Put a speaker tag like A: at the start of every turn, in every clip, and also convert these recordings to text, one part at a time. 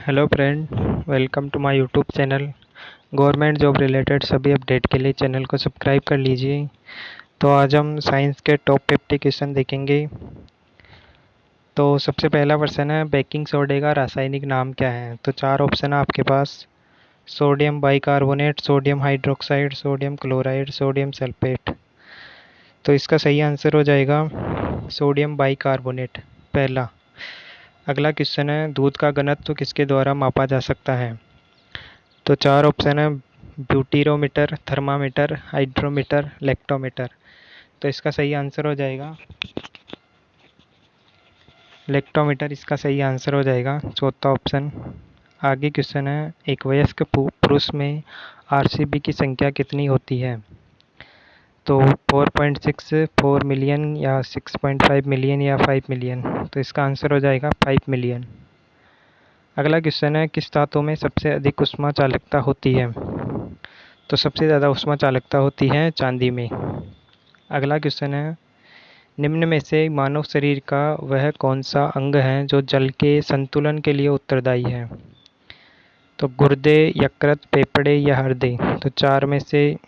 A: Hello friend, welcome to my YouTube channel. Government job related सभी update के लिए channel को सब्सक्राइब कर लीजिए। तो आज हम साइंस के टॉप 50 क्वेश्चन देखेंगे। तो सबसे पहला क्वेश्चन है, बेकिंग सोडे का रासायनिक नाम क्या है? तो चार ऑप्शन है आपके पास: sodium bicarbonate, sodium hydroxide, sodium chloride, sodium sulphate. तो इसका सही आंसर हो जाएगा सोडियम बाइकार्बोनेट, पहला। अगला क्वेश्चन है, दूध का घनत्व किसके द्वारा मापा जा सकता है? तो चार ऑप्शन है: ब्यूटीरोमीटर, थर्मामीटर, हाइड्रोमीटर, लेक्टोमीटर। तो इसका सही आंसर हो जाएगा लेक्टोमीटर, इसका सही आंसर हो जाएगा चौथा ऑप्शन। आगे क्वेश्चन है, एक वयस्क पुरुष में आरसीबी की संख्या कितनी होती है? तो 4.6, 4 मिलियन या 6.5 मिलियन या 5 मिलियन। तो इसका आंसर हो जाएगा 5 मिलियन। अगला क्वेश्चन है, किस धातु में सबसे अधिक ऊष्मा चालकता होती है? तो सबसे ज़्यादा ऊष्मा चालकता होती है चांदी में। अगला क्वेश्चन है, निम्न में से मानव शरीर का वह कौन सा अंग है जो जल के संतुलन के लिए उत्तरदायी है? तो गुर्दे, यकृत, फेफड़े या हृदय। तो चार में से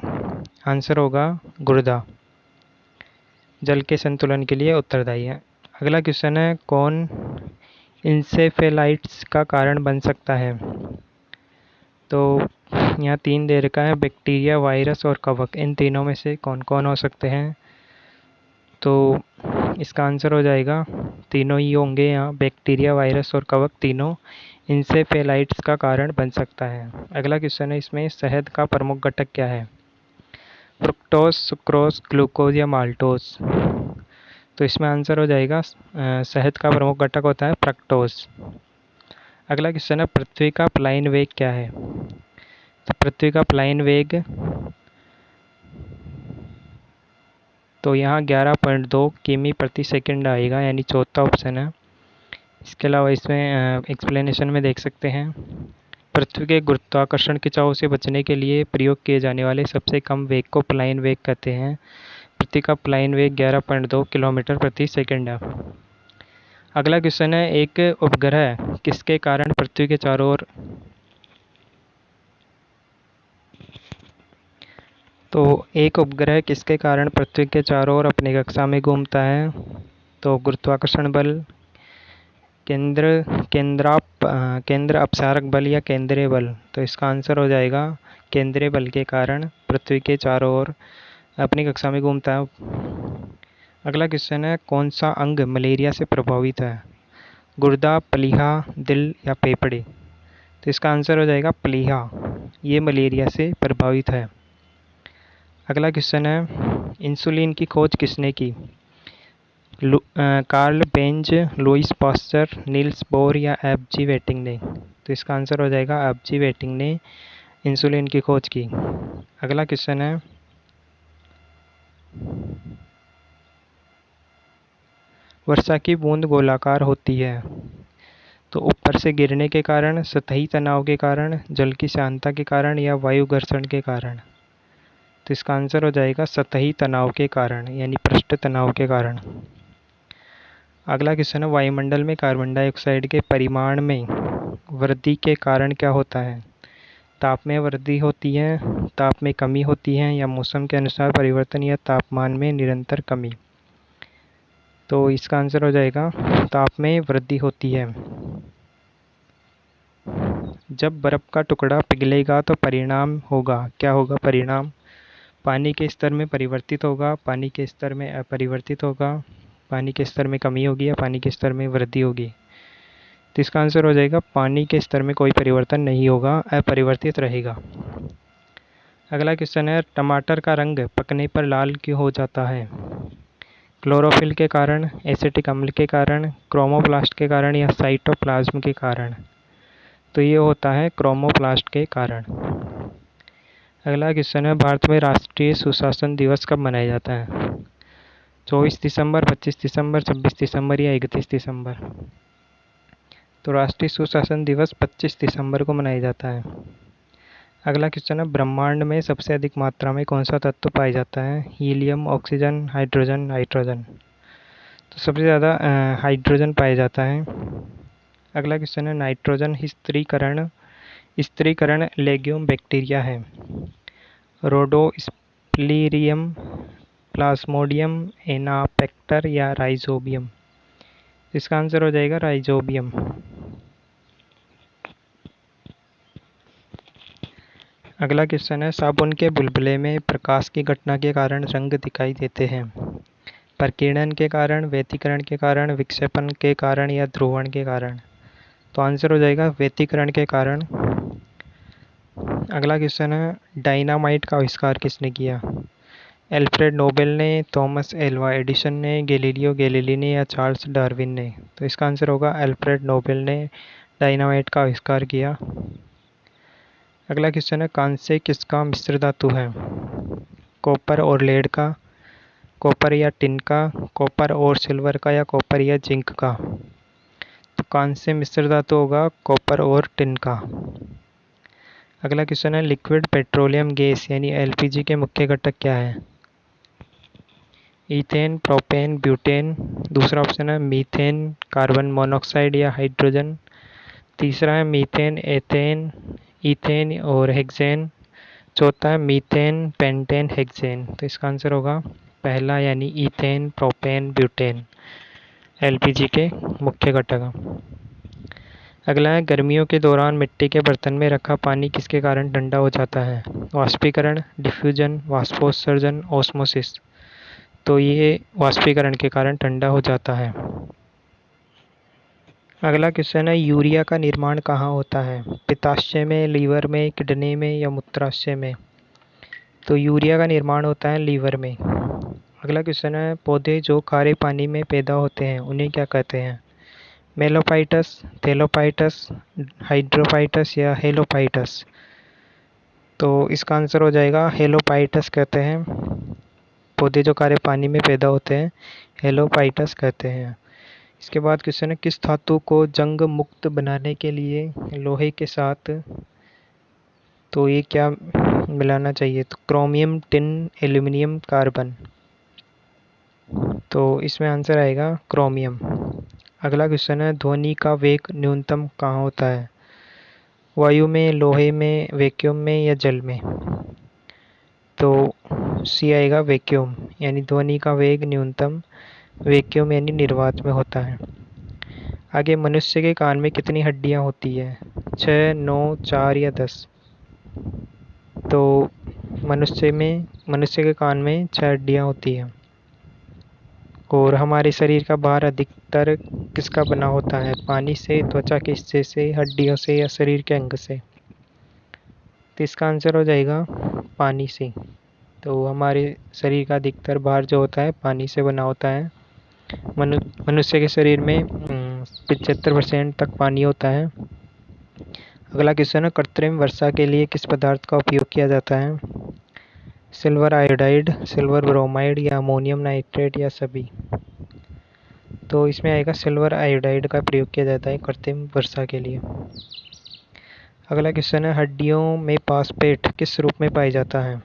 A: आंसर होगा गुर्दा, जल के संतुलन के लिए उत्तरदायी है। अगला क्वेश्चन है, कौन इंसेफेलाइटिस का कारण बन सकता है? तो यहाँ तीन दे रखा है: बैक्टीरिया, वायरस और कवक। इन तीनों में से कौन कौन हो सकते हैं? तो इसका आंसर हो जाएगा तीनों ही होंगे यहाँ, बैक्टीरिया, वायरस और कवक तीनों इंसेफेलाइटिस का कारण बन सकता है। अगला क्वेश्चन है, इसमें शहद का प्रमुख घटक क्या है? फ्रुक्टोज, सुक्रोज, ग्लूकोज या माल्टोज। तो इसमें आंसर हो जाएगा शहद का प्रमुख घटक होता है फ्रक्टोज। अगला क्वेश्चन है, पृथ्वी का पलायन वेग क्या है? तो पृथ्वी का पलायन वेग तो यहाँ 11.2 किमी प्रति सेकंड आएगा, यानी चौथा ऑप्शन है। इसके अलावा इसमें एक्सप्लेनेशन में देख सकते हैं, पृथ्वी के गुरुत्वाकर्षण खिंचाव से बचने के लिए प्रयोग किए जाने वाले सबसे कम वेग को पलायन वेग कहते हैं। पृथ्वी का पलायन वेग 11.2 किलोमीटर प्रति सेकंड है। अगला क्वेश्चन है, एक उपग्रह किसके कारण पृथ्वी के चारों ओर तो एक उपग्रह किसके कारण पृथ्वी के चारों ओर अपनी कक्षा में घूमता है? तो गुरुत्वाकर्षण बल, केंद्र अपसारक बल या केंद्रीय बल। तो इसका आंसर हो जाएगा केंद्रीय बल के कारण पृथ्वी के चारों ओर अपनी कक्षा में घूमता है। अगला क्वेश्चन है, कौन सा अंग मलेरिया से प्रभावित है? गुर्दा, प्लीहा, दिल या फेफड़े। तो इसका आंसर हो जाएगा प्लीहा, ये मलेरिया से प्रभावित है। अगला क्वेश्चन है, इंसुलिन की खोज किसने की? Karl Benz, Louis Pasteur, Niels Bohr या एफ.जी. वेटिंग ने। तो इसका आंसर हो जाएगा एफ.जी. वेटिंग ने इंसुलिन की खोज की। अगला क्वेश्चन है, वर्षा की बूंद गोलाकार होती है तो ऊपर से गिरने के कारण, सतही तनाव के कारण, जल की शांतता के कारण या वायु घर्षण के कारण। तो इसका आंसर हो जाएगा सतही तनाव के कारण, यानी पृष्ठ तनाव के कारण। अगला क्वेश्चन है, वायुमंडल में कार्बन डाइऑक्साइड के परिमाण में वृद्धि के कारण क्या होता है? ताप में वृद्धि होती है, ताप में कमी होती है, या मौसम के अनुसार परिवर्तन या तापमान में निरंतर कमी। तो इसका आंसर हो जाएगा ताप में वृद्धि होती है। जब बर्फ का टुकड़ा पिघलेगा तो परिणाम होगा, क्या होगा परिणाम? पानी के स्तर में परिवर्तित होगा, पानी के स्तर में अपरिवर्तित होगा, पानी के स्तर में कमी होगी या पानी के स्तर में वृद्धि होगी। तो इसका आंसर हो जाएगा पानी के स्तर में कोई परिवर्तन नहीं होगा, अपरिवर्तित रहेगा। अगला क्वेश्चन है, टमाटर का रंग पकने पर लाल क्यों हो जाता है? क्लोरोफिल के कारण, एसिटिक अम्ल के कारण, क्रोमोप्लास्ट के कारण या साइटोप्लाज्म के कारण। तो ये होता है क्रोमोप्लास्ट के कारण। अगला क्वेश्चन है, भारत में राष्ट्रीय सुशासन दिवस कब मनाया जाता है? 24 दिसंबर, 25 दिसंबर, 26 दिसंबर या 31 दिसंबर। तो राष्ट्रीय सुशासन दिवस 25 दिसंबर को मनाया जाता है। अगला क्वेश्चन है, ब्रह्मांड में सबसे अधिक मात्रा में कौन सा तत्व पाया जाता है? Helium, oxygen, hydrogen, nitrogen. तो सबसे ज़्यादा हाइड्रोजन पाया जाता है। अगला क्वेश्चन है नाइट्रोजन स्थिरीकरण स्थिरीकरण लेग्यूम बैक्टीरिया है। रोडोस्प्लिरियम, प्लाज्मोडियम, एनापेक्टर या राइजोबियम। इसका आंसर हो जाएगा राइजोबियम। अगला क्वेश्चन है साबुन के बुलबुले में प्रकाश की घटना के कारण रंग दिखाई देते हैं। प्रकीर्णन के कारण, व्यतिकरण के कारण, विक्षेपण के कारण या ध्रुवण के कारण। तो आंसर हो जाएगा व्यतिकरण के कारण। अगला क्वेश्चन है डायनामाइट का आविष्कार किसने किया। एल्फ्रेड नोबेल ने, थॉमस एल्वा एडिसन ने, गैलीलियो गैलीली ने या चार्ल्स डार्विन ने। तो इसका आंसर होगा एल्फ्रेड नोबेल ने डायनामाइट का आविष्कार किया। अगला क्वेश्चन है कांस्य किसका मिश्र धातु है। कॉपर और लेड का, कॉपर या टिन का, कॉपर और सिल्वर का या कॉपर या जिंक का। तो कांस्य मिश्र धातु होगा कॉपर और टिन का। अगला क्वेश्चन है लिक्विड पेट्रोलियम गैस यानी एलपीजी के मुख्य घटक क्या है। Ethane, propane, butane. दूसरा ऑप्शन है मीथेन, कार्बन मोनोऑक्साइड या हाइड्रोजन। तीसरा है मीथेन, एथेन, ईथेन और हेक्सेन। चौथा है मीथेन, पेंटेन, हेक्सेन। तो इसका आंसर होगा पहला यानी ईथेन, प्रोपेन, ब्यूटेन एलपीजी के मुख्य घटक। अगला है गर्मियों के दौरान मिट्टी के बर्तन में रखा पानी किसके कारण ठंडा हो जाता है। वाष्पीकरण, डिफ्यूजन, वाष्पोत्सर्जन, ऑस्मोसिस। तो ये वाष्पीकरण के कारण ठंडा हो जाता है। अगला क्वेश्चन है यूरिया का निर्माण कहाँ होता है। पित्ताशय में, लीवर में, किडनी में या मूत्राशय में। तो यूरिया का निर्माण होता है लीवर में। अगला क्वेश्चन है पौधे जो खारे पानी में पैदा होते हैं उन्हें क्या कहते हैं। मेलोफाइटस, थैलोफाइटस, हाइड्रोफाइटस या हेलोफाइटस। तो इसका आंसर हो जाएगा हेलोफाइटस कहते हैं। पौधे जो खारे पानी में पैदा होते हैं हेलोफाइटस कहते हैं। इसके बाद क्वेश्चन है किस धातु को जंग मुक्त बनाने के लिए लोहे के साथ तो ये क्या मिलाना चाहिए। तो क्रोमियम, टिन, एल्यूमिनियम, कार्बन। तो इसमें आंसर आएगा क्रोमियम। अगला क्वेश्चन है ध्वनि का वेग न्यूनतम कहाँ होता है। वायु में, लोहे में, वैक्यूम में या जल में। तो सी आएगा वैक्यूम, यानी ध्वनि का वेग न्यूनतम वैक्यूम यानी निर्वात में होता है। आगे मनुष्य के कान में कितनी हड्डियां होती है। 6, 9, 4 या 10। तो मनुष्य के कान में 6 हड्डियां होती हैं। और हमारे शरीर का भार अधिकतर किसका बना होता है। पानी से, त्वचा के हिस्से से, हड्डियों से या शरीर के अंग से। तो इसका आंसर हो जाएगा पानी से। तो हमारे शरीर का अधिकतर भार जो होता है पानी से बना होता है। मनुष्य के शरीर में 75% तक पानी होता है। अगला क्वेश्चन है कृत्रिम वर्षा के लिए किस पदार्थ का उपयोग किया जाता है। सिल्वर आयोडाइड, सिल्वर ब्रोमाइड या अमोनियम नाइट्रेट या सभी। तो इसमें आएगा सिल्वर आयोडाइड का प्रयोग किया जाता है कृत्रिम वर्षा के लिए। अगला क्वेश्चन है हड्डियों में फास्फेट किस रूप में पाया जाता है।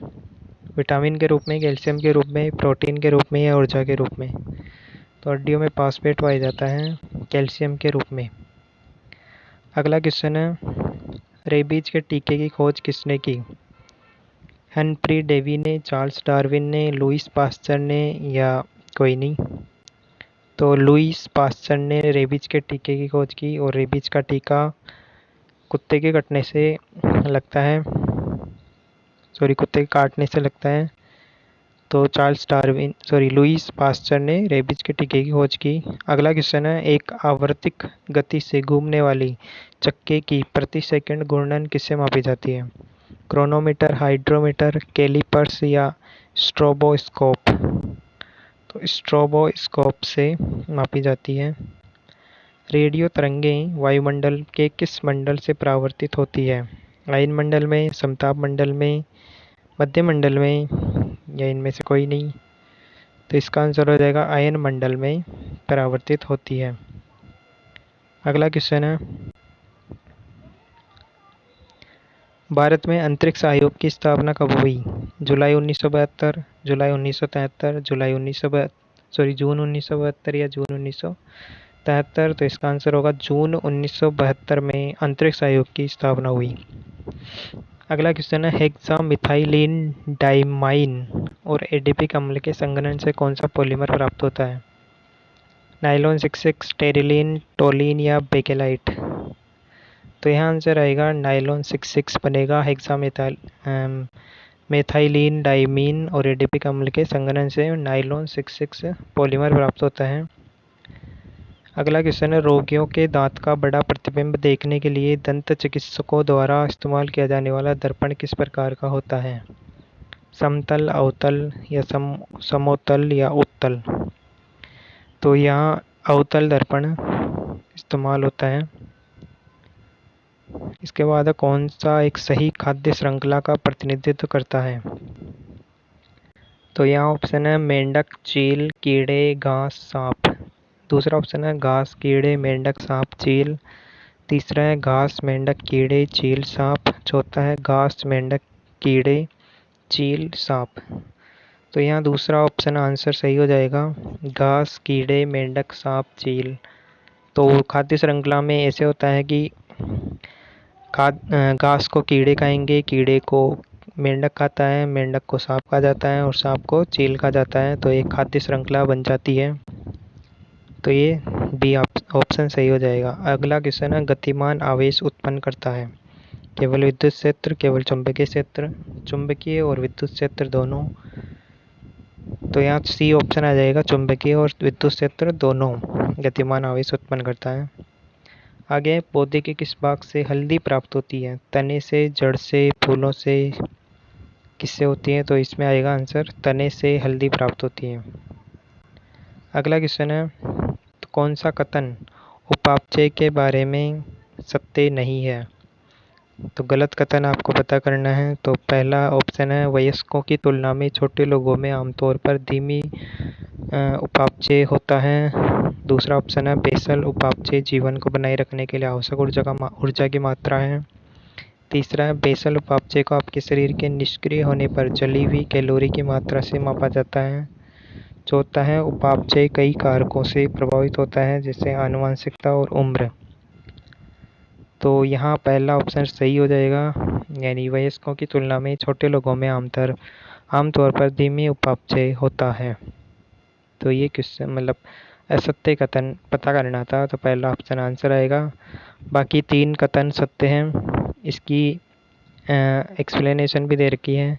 A: विटामिन के रूप में, कैल्शियम के रूप में, प्रोटीन के रूप में या ऊर्जा के रूप में। तो हड्डियों में फास्फेट पाया जाता है कैल्शियम के रूप में। अगला क्वेश्चन है रेबीज के टीके की खोज किसने की। हेनरी डेवी ने, चार्ल्स डार्विन ने, लुईस पास्चर ने या कोई नहीं। तो लुईस पास्चर ने रेबीज के टीके की खोज की और रेबीज का टीका कुत्ते के काटने से लगता है। तो लुईस पास्चर ने रेबीज के टीके की खोज की। अगला क्वेश्चन है एक आवर्तिक गति से घूमने वाली चक्के की प्रति सेकंड घूर्णन किससे मापी जाती है। क्रोनोमीटर, हाइड्रोमीटर, कैलिपर्स या स्ट्रोबोस्कोप। तो स्ट्रोबोस्कोप से मापी जाती है। रेडियो तरंगें वायुमंडल के किस मंडल से परावर्तित होती है। आयन मंडल में, समताप मंडल में, मध्य मंडल में या इनमें से कोई नहीं। तो इसका आंसर हो जाएगा आयन मंडल में परावर्तित होती है। अगला क्वेश्चन है भारत में अंतरिक्ष आयोग की स्थापना कब हुई। जुलाई 1972, जुलाई 1973, जून 1972 या जून 1973। 73, तो इसका आंसर होगा जून 1972 में अंतरिक्ष आयोग की स्थापना हुई। अगला क्वेश्चन है, हेक्सामिथाइलिन डाइमाइन और एडिपिक अम्ल के संघनन से कौन सा पॉलीमर प्राप्त होता है? नाइलॉन 66, टेरिलीन, टोलिन या बेकेलाइट? तो यहाँ आंसर आएगा नाइलॉन 66 बनेगा। हेक्सामिथाइल मेथाइलिन डाइमीन और एडिपिक अम्ल के संघनन से नाइलॉन 66 पॉलीमर प्राप्त होता है। अगला क्वेश्चन है, रोगियों के दांत का बड़ा प्रतिबिंब देखने के लिए दंत चिकित्सकों द्वारा इस्तेमाल किया जाने वाला दर्पण किस प्रकार का होता है? समतल, अवतल या समोतल या उत्तल? तो यहाँ अवतल दर्पण इस्तेमाल होता है। इसके बाद कौन सा एक सही खाद्य श्रृंखला का प्रतिनिधित्व करता है? तो यहाँ ऑप्शन है मेंढक, चील, कीड़े, घास, सांप। दूसरा ऑप्शन है घास, कीड़े, मेंढक, सांप, चील। तीसरा है घास, मेंढक, कीड़े, चील, सांप। चौथा है घास, मेंढक, कीड़े, चील, सांप। तो यहाँ दूसरा ऑप्शन आंसर सही हो जाएगा, घास, कीड़े, मेंढक, सांप, चील। तो खाद्य श्रृंखला में ऐसे होता है कि घास को कीड़े खाएंगे, कीड़े को मेंढक खाता है, मेंढक को सांप खा जाता है और सांप को चील खा जाता है। तो एक खाद्य श्रृंखला बन जाती है। तो ये बी ऑप्शन सही हो जाएगा। अगला क्वेश्चन है, गतिमान आवेश उत्पन्न करता है केवल विद्युत क्षेत्र, केवल चुंबकीय क्षेत्र, चुंबकीय और विद्युत क्षेत्र दोनों? तो यहाँ सी ऑप्शन आ जाएगा, चुंबकीय और विद्युत क्षेत्र दोनों गतिमान आवेश उत्पन्न करता है। आगे, पौधे के किस भाग से हल्दी प्राप्त होती है? तने से, जड़ से, फूलों से, किससे होती है? तो इसमें आएगा आंसर तने से हल्दी प्राप्त होती है। अगला क्वेश्चन है, तो कौन सा कथन उपापचय के बारे में सत्य नहीं है? तो गलत कथन आपको पता करना है। तो पहला ऑप्शन है, वयस्कों की तुलना में छोटे लोगों में आमतौर पर धीमी उपापचय होता है। दूसरा ऑप्शन है, बेसल उपापचय जीवन को बनाए रखने के लिए आवश्यक ऊर्जा की मात्रा है। तीसरा है, बेसल उपापचय को आपके शरीर के निष्क्रिय होने पर जली हुई कैलोरी की मात्रा से मापा जाता है। चौथा है, उपापचय कई कारकों से प्रभावित होता है जैसे आनुवंशिकता और उम्र। तो यहाँ पहला ऑप्शन सही हो जाएगा, यानी वयस्कों की तुलना में छोटे लोगों में आमतौर पर धीमी उपापचय होता है। तो ये क्वेश्चन मतलब असत्य कथन पता करना था, तो पहला ऑप्शन आंसर आएगा। बाकी 3 कथन सत्य हैं। इसकी एक्सप्लेनेशन भी दे रखी है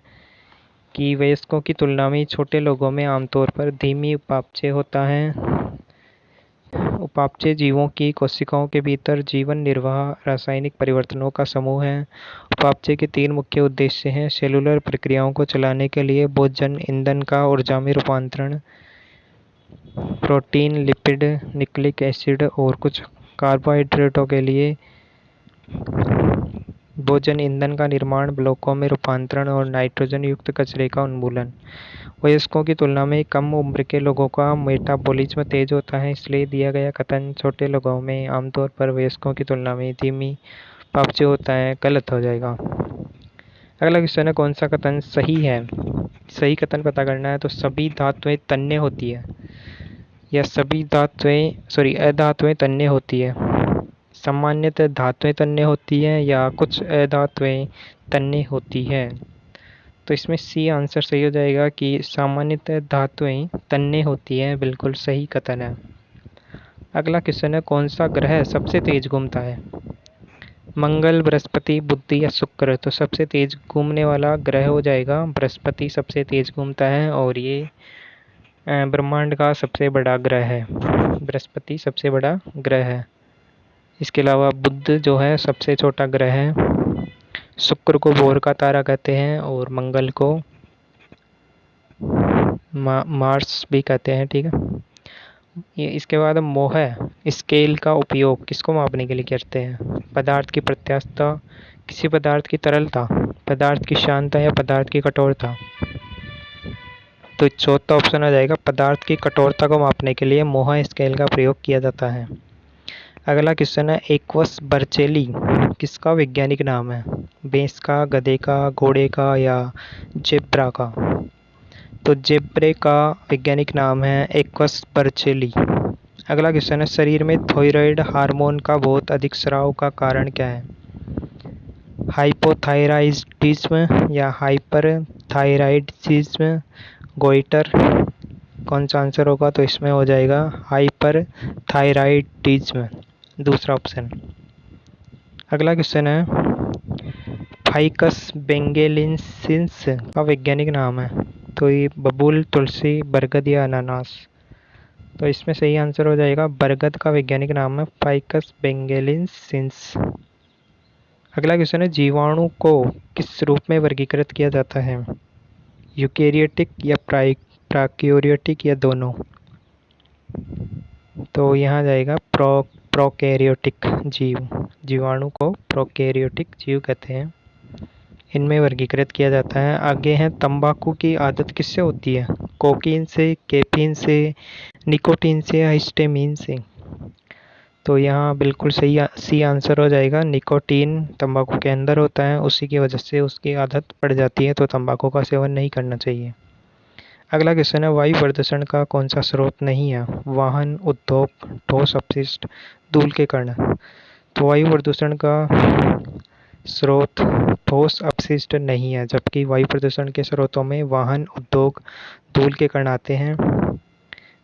A: कि वयस्कों की तुलना में छोटे लोगों में आमतौर पर धीमी उपापचय होता है। उपापचय जीवों की कोशिकाओं के भीतर जीवन निर्वाह रासायनिक परिवर्तनों का समूह है। उपापचय के 3 मुख्य उद्देश्य हैं, सेलुलर प्रक्रियाओं को चलाने के लिए भोजन, ईंधन का ऊर्जा में रूपांतरण, प्रोटीन, लिपिड, न्यूक्लिक एसिड और कुछ कार्बोहाइड्रेटों के लिए भोजन, ईंधन का निर्माण, ब्लॉकों में रूपांतरण और नाइट्रोजन युक्त कचरे का उन्मूलन। वयस्कों की तुलना में कम उम्र के लोगों का मेटाबॉलिज्म तेज होता है, इसलिए दिया गया कथन छोटे लोगों में आमतौर पर वयस्कों की तुलना में धीमी उपापचय होता है गलत हो जाएगा। अगला क्वेश्चन है, कौन सा कथन सही है? सही कथन पता करना है। तो सभी धातुएं तन्य होती है या सभी अधातुएं तन्य होती है? सामान्यतः धातुएं तन्य होती हैं या कुछ अधातुएं तन्य होती है? तो इसमें सी आंसर सही हो जाएगा कि सामान्यतः धातुएं तन्य होती हैं, बिल्कुल सही कथन है। अगला क्वेश्चन है, कौन सा ग्रह सबसे तेज घूमता है? मंगल, बृहस्पति, बुध या शुक्र? तो सबसे तेज घूमने वाला ग्रह हो जाएगा बृहस्पति, सबसे तेज घूमता है और ये ब्रह्मांड का सबसे बड़ा ग्रह है। बृहस्पति सबसे बड़ा ग्रह है। इसके अलावा बुध जो है सबसे छोटा ग्रह है, शुक्र को भोर का तारा कहते हैं और मंगल को मार्स भी कहते हैं। ठीक है, ये इसके बाद मोह स्केल का उपयोग किसको मापने के लिए करते हैं? पदार्थ की प्रत्यास्थता, किसी पदार्थ की तरलता, पदार्थ की शांतता या पदार्थ की कठोरता? तो चौथा ऑप्शन आ जाएगा, पदार्थ की कठोरता को मापने के लिए मोह स्केल का प्रयोग किया जाता है। अगला क्वेश्चन है, एक्वस बर्चेली किसका वैज्ञानिक नाम है? भैंस का, गधे का, घोड़े का या जेब्रा का? तो जेब्रे का वैज्ञानिक नाम है एक्वस बर्चेली। अगला क्वेश्चन है, शरीर में थायराइड हार्मोन का बहुत अधिक स्राव का कारण क्या है? हाइपोथायराइडिज्म या हाइपरथायराइडिज्म, गोइटर? कौन सा आंसर होगा? तो इसमें हो जाएगा हाइपरथायराइडिज्म, दूसरा ऑप्शन। अगला क्वेश्चन है, फाइकस बेंगेलिनसिस का वैज्ञानिक नाम है? तो ये बबूल, तुलसी, बरगद या अनानास? तो इसमें सही आंसर हो जाएगा बरगद का वैज्ञानिक नाम है फाइकस बेंगेलिनसिस। अगला क्वेश्चन है, जीवाणु को किस रूप में वर्गीकृत किया जाता है? यूकेरियोटिक या प्रोकैरियोटिक या दोनों? तो यहाँ जाएगा प्रोकैरियोटिक जीव। जीवाणु को प्रोकैरियोटिक जीव कहते हैं, इनमें वर्गीकृत किया जाता है। आगे है, तंबाकू की आदत किससे होती है? कोकीन से, कैफीन से, निकोटीन से या हिस्टामिन से? तो यहाँ बिल्कुल सही सी आंसर हो जाएगा निकोटीन तंबाकू के अंदर होता है, उसी की वजह से उसकी आदत पड़ जाती है, तो तंबाकू का सेवन नहीं करना चाहिए। अगला क्वेश्चन है, वायु प्रदूषण का कौन सा स्रोत नहीं है? वाहन, उद्योग, ठोस अपशिष्ट, धूल के कण? तो वायु प्रदूषण का स्रोत ठोस अपशिष्ट नहीं है, जबकि वायु प्रदूषण के स्रोतों में वाहन, उद्योग, धूल के कण आते हैं,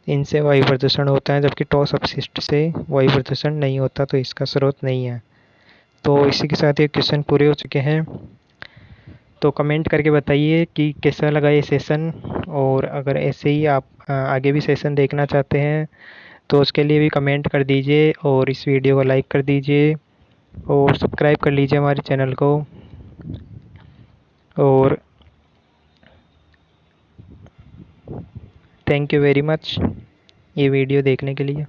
A: इनसे वायु प्रदूषण होता है, जबकि ठोस अपशिष्ट से वायु प्रदूषण नहीं होता, तो इसका स्रोत नहीं है। तो इसी के साथ ये क्वेश्चन पूरे हो चुके हैं। तो कमेंट करके बताइए कि कैसा लगा ये सेशन, और अगर ऐसे ही आप आगे भी सेशन देखना चाहते हैं तो उसके लिए भी कमेंट कर दीजिए, और इस वीडियो को लाइक कर दीजिए और सब्सक्राइब कर लीजिए हमारे चैनल को। और थैंक यू वेरी मच ये वीडियो देखने के लिए।